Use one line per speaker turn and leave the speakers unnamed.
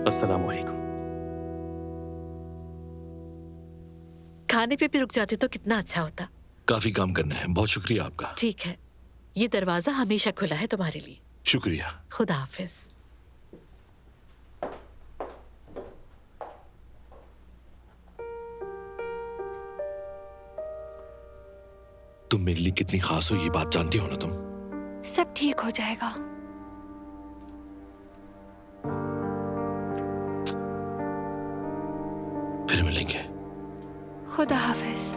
अस्सलाम वालेकुम।
खाने पे भी रुक जाते तो कितना अच्छा होता।
काफी काम करना है, बहुत शुक्रिया आपका।
ठीक है, ये दरवाजा हमेशा खुला है तुम्हारे लिए।
शुक्रिया।
खुदा हाफिज।
तुम मेरे लिए कितनी खास हो ये बात जानती हो ना तुम।
सब ठीक हो जाएगा।
फिर मिलेंगे।
खुदा हाफिज।